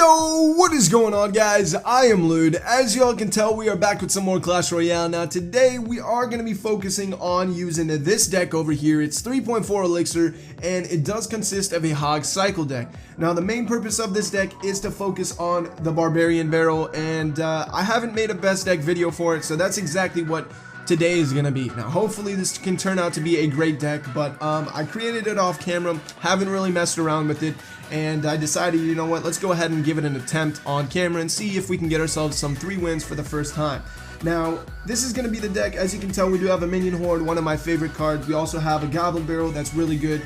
Yo, what is going on, guys? I am Lude. As y'all can tell, we are back with some more Clash Royale. Now today we are going to be focusing on using this deck over here. It's 3.4 elixir and it does consist of a Hog cycle deck. Now the main purpose of this deck is to focus on the Barbarian barrel, and I haven't made a best deck video for it, so that's exactly what today is gonna be. Now hopefully this can turn out to be a great deck, but I created it off camera, haven't really messed around with it, and I decided, you know what, let's go ahead and give it an attempt on camera and see if we can get ourselves some 3 wins for the first time. Now this is going to be the deck. As you can tell, we do have a minion horde, one of my favorite cards. We also have a goblin barrel that's really good.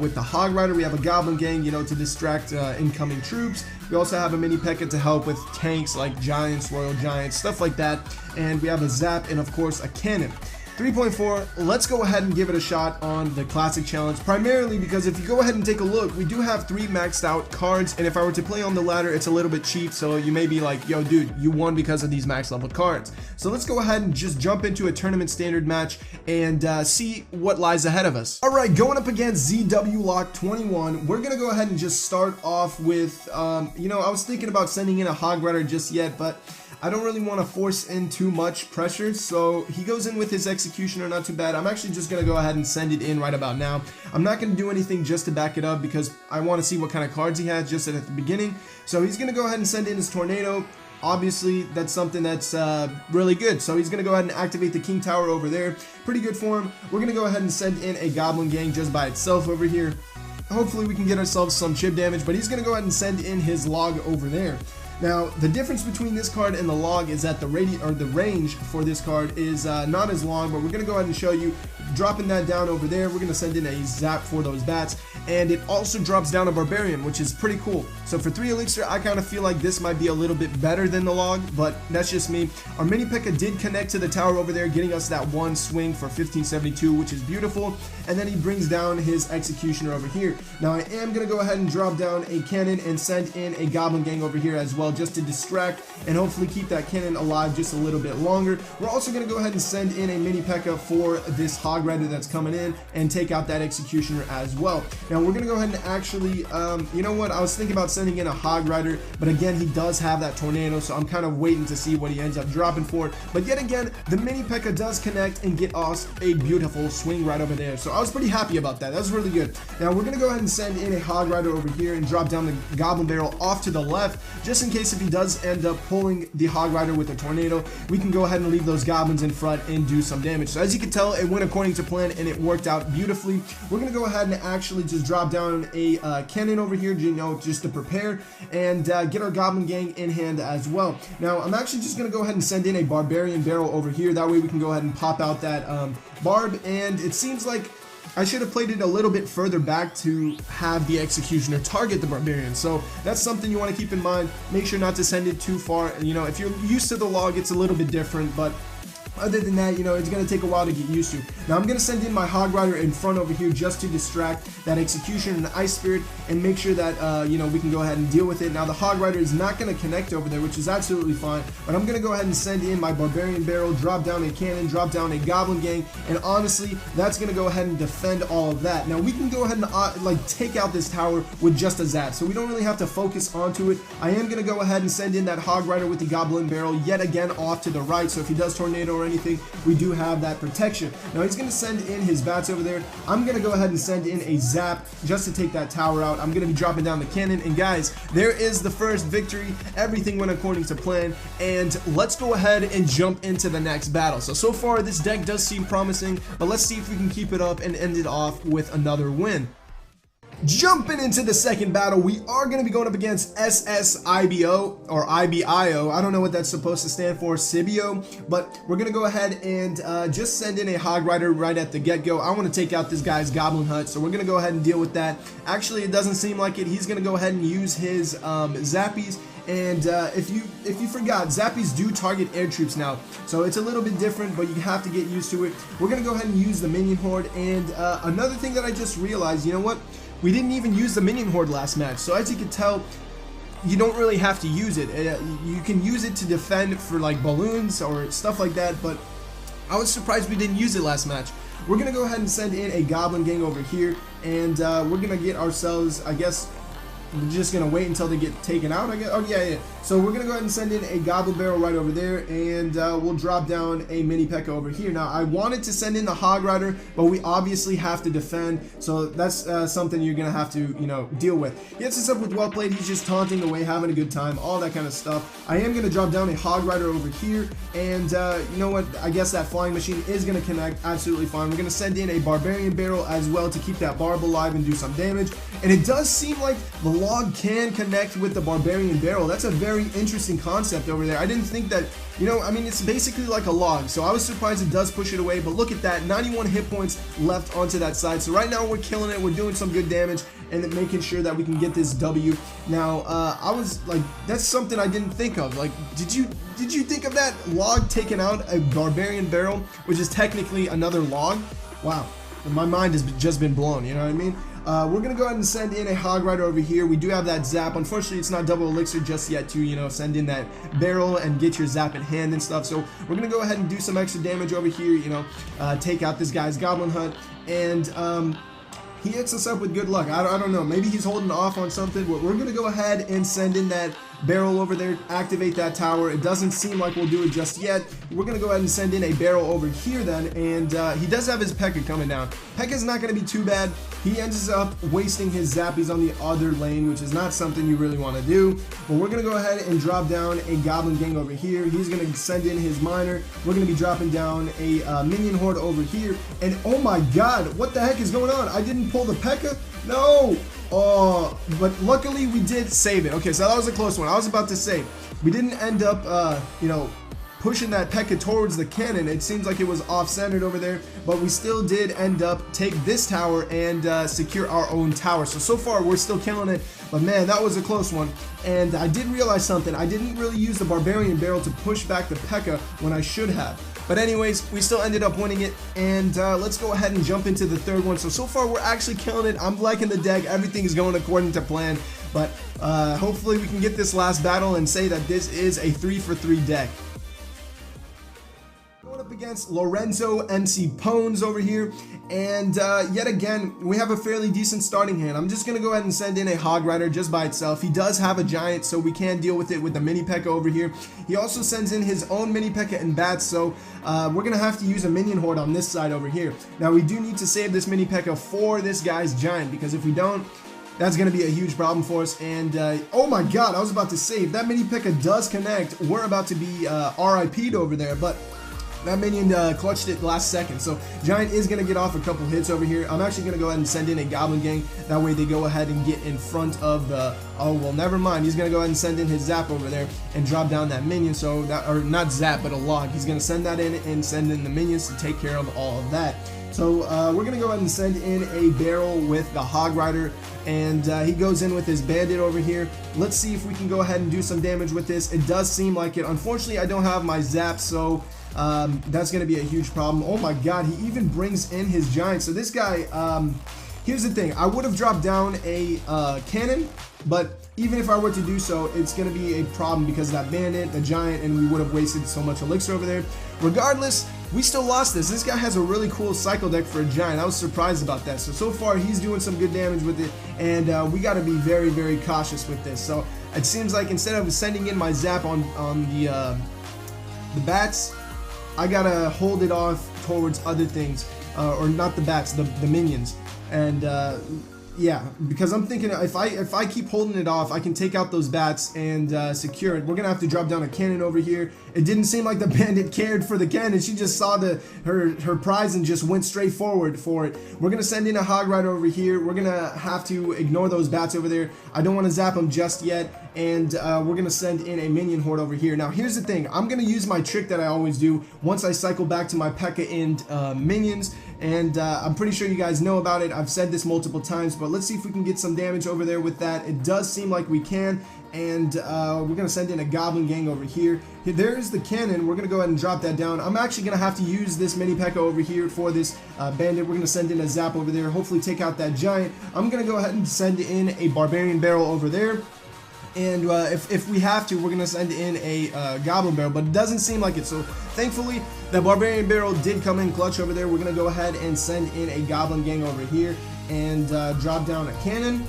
With the hog rider, we have a goblin gang, you know, to distract incoming troops. We also have a mini P.E.K.K.A to help with tanks like giants, royal giants, stuff like that. And we have a zap and of course a cannon. 3.4, let's go ahead and give it a shot on the classic challenge, primarily because if you go ahead and take a look, we do have 3 maxed out cards, and if I were to play on the ladder, it's a little bit cheap, so you may be like, yo dude, you won because of these max level cards. So let's go ahead and just jump into a tournament standard match and see what lies ahead of us. Alright, going up against ZW Lock 21, we're gonna go ahead and just start off with, you know, I was thinking about sending in a hog rider just yet, but I don't really want to force in too much pressure, so he goes in with his executioner, not too bad. I'm actually just going to go ahead and send it in right about now. I'm not going to do anything just to back it up because I want to see what kind of cards he has just at the beginning. So he's going to go ahead and send in his tornado. Obviously, that's something that's really good. So he's going to go ahead and activate the King Tower over there. Pretty good for him. We're going to go ahead and send in a Goblin Gang just by itself over here. Hopefully we can get ourselves some chip damage, but he's going to go ahead and send in his log over there. Now, the difference between this card and the log is that the range for this card is not as long, but we're going to go ahead and show you. Dropping that down over there, we're going to send in a zap for those bats, and it also drops down a Barbarian, which is pretty cool. So for 3 elixir, I kind of feel like this might be a little bit better than the log, but that's just me. Our mini P.E.K.K.A did connect to the tower over there, getting us that 1 swing for 1572, which is beautiful, and then he brings down his executioner over here. Now I am going to go ahead and drop down a cannon and send in a goblin gang over here as well, just to distract and hopefully keep that cannon alive just a little bit longer. We're also going to go ahead and send in a mini P.E.K.K.A for this hog rider that's coming in and take out that executioner as well. Now we're going to go ahead and actually, you know what, I was thinking about sending in a hog rider, but again, he does have that tornado, so I'm kind of waiting to see what he ends up dropping for. But yet again, the mini P.E.K.K.A does connect and get us a beautiful swing right over there. So I was pretty happy about that. That was really good. Now we're going to go ahead and send in a hog rider over here and drop down the goblin barrel off to the left, just in case if he does end up pulling the hog rider with a tornado, we can go ahead and leave those goblins in front and do some damage. So as you can tell, it went according to plan and it worked out beautifully. We're going to go ahead and actually just drop down a cannon over here, you know, just to prepare and get our goblin gang in hand as well. Now I'm actually just going to go ahead and send in a Barbarian barrel over here. That way we can go ahead and pop out that barb, and it seems like I should have played it a little bit further back to have the executioner target the Barbarian. So that's something you want to keep in mind. Make sure not to send it too far. You know, if you're used to the log, it's a little bit different, but other than that, you know, it's going to take a while to get used to. Now I'm going to send in my hog rider in front over here just to distract that execution and the ice spirit and make sure that, you know, we can go ahead and deal with it. Now the hog rider is not going to connect over there, which is absolutely fine, but I'm going to go ahead and send in my Barbarian barrel, drop down a cannon, drop down a goblin gang, and honestly, that's going to go ahead and defend all of that. Now we can go ahead and like take out this tower with just a zap, so we don't really have to focus onto it. I am going to go ahead and send in that hog rider with the goblin barrel yet again off to the right, so if he does tornado or anything, we do have that protection. Now he's going to send in his bats over there. I'm going to go ahead and send in a zap just to take that tower out. I'm going to be dropping down the cannon, and guys, there is the first victory. Everything went according to plan, and let's go ahead and jump into the next battle. So far this deck does seem promising, but let's see if we can keep it up and end it off with another win. Jumping into the second battle, we are going to be going up against SSIBO or IBIO. I don't know what that's supposed to stand for, Sibio, but we're going to go ahead and just send in a hog rider right at the get-go. I want to take out this guy's goblin hut, so we're going to go ahead and deal with that. Actually, it doesn't seem like it. He's going to go ahead and use his zappies. And if you forgot, zappies do target air troops now, so it's a little bit different, but you have to get used to it. We're going to go ahead and use the minion horde, and another thing that I just realized, you know what? We didn't even use the minion horde last match, so as you can tell, you don't really have to use it. You can use it to defend for like balloons or stuff like that, but I was surprised we didn't use it last match. We're going to go ahead and send in a goblin gang over here, and we're going to get ourselves, I guess, we're just gonna wait until they get taken out, I guess. Oh yeah. So we're gonna go ahead and send in a Goblin barrel right over there, and we'll drop down a mini P.E.K.K.A over here. Now I wanted to send in the Hog Rider, but we obviously have to defend, so that's something you're gonna have to, you know, deal with. He hits us up with well played. He's just taunting away, having a good time, all that kind of stuff. I am gonna drop down a Hog Rider over here, and you know what? I guess that flying machine is gonna connect absolutely fine. We're gonna send in a Barbarian barrel as well to keep that Barb alive and do some damage. And it does seem like the log can connect with the Barbarian barrel. That's a very interesting concept over there. I didn't think that, you know, I mean, it's basically like a log, so I was surprised it does push it away. But look at that, 91 hit points left onto that side. So right now we're killing it. We're doing some good damage and making sure that we can get this W. Now, I was like, that's something I didn't think of. Like, did you think of that log taking out a Barbarian barrel, which is technically another log? Wow, my mind has just been blown, you know what I mean? We're gonna go ahead and send in a Hog Rider over here. We do have that zap. Unfortunately, it's not double elixir just yet to, you know, send in that barrel and get your zap in hand and stuff. So we're gonna go ahead and do some extra damage over here, you know, take out this guy's Goblin hut, and he hits us up with good luck. I don't know, maybe he's holding off on something, but we're gonna go ahead and send in that barrel over there, activate that tower. It doesn't seem like we'll do it just yet. We're gonna go ahead and send in a barrel over here then, and he does have his P.E.K.K.A coming down. P.E.K.K.A's not gonna be too bad. He ends up wasting his zappies on the other lane, which is not something you really want to do. But we're gonna go ahead and drop down a Goblin gang over here. He's gonna send in his miner. We're gonna be dropping down a minion horde over here, and oh my god, what the heck is going on? I didn't pull the P.E.K.K.A. No! Oh, but luckily we did save it. Okay, so that was a close one. I was about to say, we didn't end up, you know, pushing that P.E.K.K.A towards the cannon. It seems like it was off-centered over there, but we still did end up take this tower and secure our own tower. So far, we're still killing it, but man, that was a close one. And I did realize something. I didn't really use the Barbarian barrel to push back the P.E.K.K.A when I should have. But anyways, we still ended up winning it, and let's go ahead and jump into the third one. So far, we're actually killing it. I'm liking the deck. Everything is going according to plan, but hopefully we can get this last battle and say that this is a 3-for-3 deck. Going up against Lorenzo MC Pones over here, and yet again, we have a fairly decent starting hand. I'm just going to go ahead and send in a Hog Rider just by itself. He does have a giant, so we can deal with it with the mini P.E.K.K.A over here. He also sends in his own mini P.E.K.K.A and bats, so we're going to have to use a minion horde on this side over here. Now, we do need to save this mini P.E.K.K.A for this guy's giant, because if we don't, that's going to be a huge problem for us. And oh my god, I was about to say, if that mini P.E.K.K.A does connect, we're about to be RIP'd over there, but that minion clutched it last second. So Giant is going to get off a couple hits over here. I'm actually going to go ahead and send in a Goblin gang. That way they go ahead and get in front of the... Oh, well, never mind. He's going to go ahead and send in his zap over there and drop down that minion. So that, or not zap, but a log. He's going to send that in and send in the minions to take care of all of that. So we're going to go ahead and send in a barrel with the Hog Rider, and he goes in with his bandit over here. Let's see if we can go ahead and do some damage with this. It does seem like it. Unfortunately, I don't have my zap, so that's going to be a huge problem. Oh my god, he even brings in his giant. So this guy, here's the thing. I would have dropped down a cannon, but even if I were to do so, it's going to be a problem because of that bandit, the giant, and we would have wasted so much elixir over there. Regardless, we still lost this. This guy has a really cool cycle deck for a giant. I was surprised about that. So far, he's doing some good damage with it, and we got to be very, very cautious with this. So it seems like instead of sending in my zap on the bats, I got to hold it off towards other things, or not the bats, the minions. And yeah, because I'm thinking if I keep holding it off, I can take out those bats and secure it. We're gonna have to drop down a cannon over here. It didn't seem like the bandit cared for the cannon. She just saw her prize and just went straight forward for it. We're gonna send in a Hog Rider over here. We're gonna have to ignore those bats over there. I don't want to zap them just yet, and we're gonna send in a minion horde over here. Now here's the thing. I'm gonna use my trick that I always do once I cycle back to my P.E.K.K.A and minions, and I'm pretty sure you guys know about it. I've said this multiple times, but let's see if we can get some damage over there with that. It does seem like we can, and we're gonna send in a Goblin gang over here. There's the cannon. We're gonna go ahead and drop that down. I'm actually gonna have to use this mini P.E.K.K.A over here for this bandit. We're gonna send in a zap over there, hopefully take out that giant. I'm gonna go ahead and send in a Barbarian barrel over there. And if we have to, we're going to send in a Goblin barrel, but it doesn't seem like it. So thankfully, the Barbarian barrel did come in clutch over there. We're going to go ahead and send in a Goblin gang over here and drop down a cannon.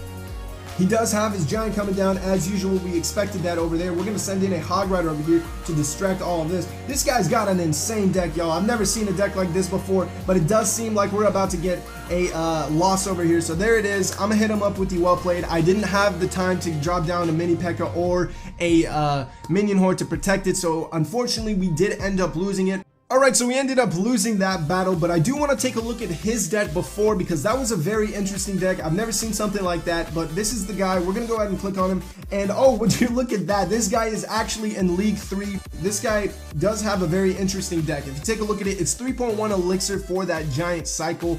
He does have his giant coming down as usual. We expected that over there. We're going to send in a Hog Rider over here to distract all of this. This guy's got an insane deck, y'all. I've never seen a deck like this before, but it does seem like we're about to get a loss over here. So there it is. I'm going to hit him up with the well played. I didn't have the time to drop down a mini P.E.K.K.A or a minion horde to protect it, so unfortunately we did end up losing it. Alright, so we ended up losing that battle, but I do want to take a look at his deck before, because that was a very interesting deck. I've never seen something like that, but this is the guy. We're going to go ahead and click on him, and oh, would you look at that? This guy is actually in League 3. This guy does have a very interesting deck. If you take a look at it, it's 3.1 elixir for that giant cycle.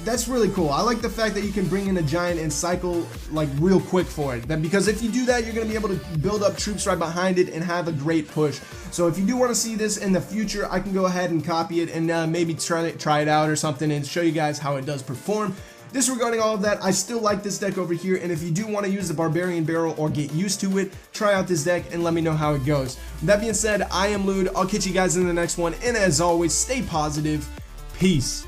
That's really cool. I like the fact that you can bring in a giant and cycle like real quick for it. Because if you do that, you're going to be able to build up troops right behind it and have a great push. So if you do want to see this in the future, I can go ahead and copy it and maybe try it out or something and show you guys how it does perform. Disregarding all of that, I still like this deck over here, and if you do want to use the Barbarian barrel or get used to it, try out this deck and let me know how it goes. With that being said, I am Lude. I'll catch you guys in the next one, and as always, stay positive. Peace.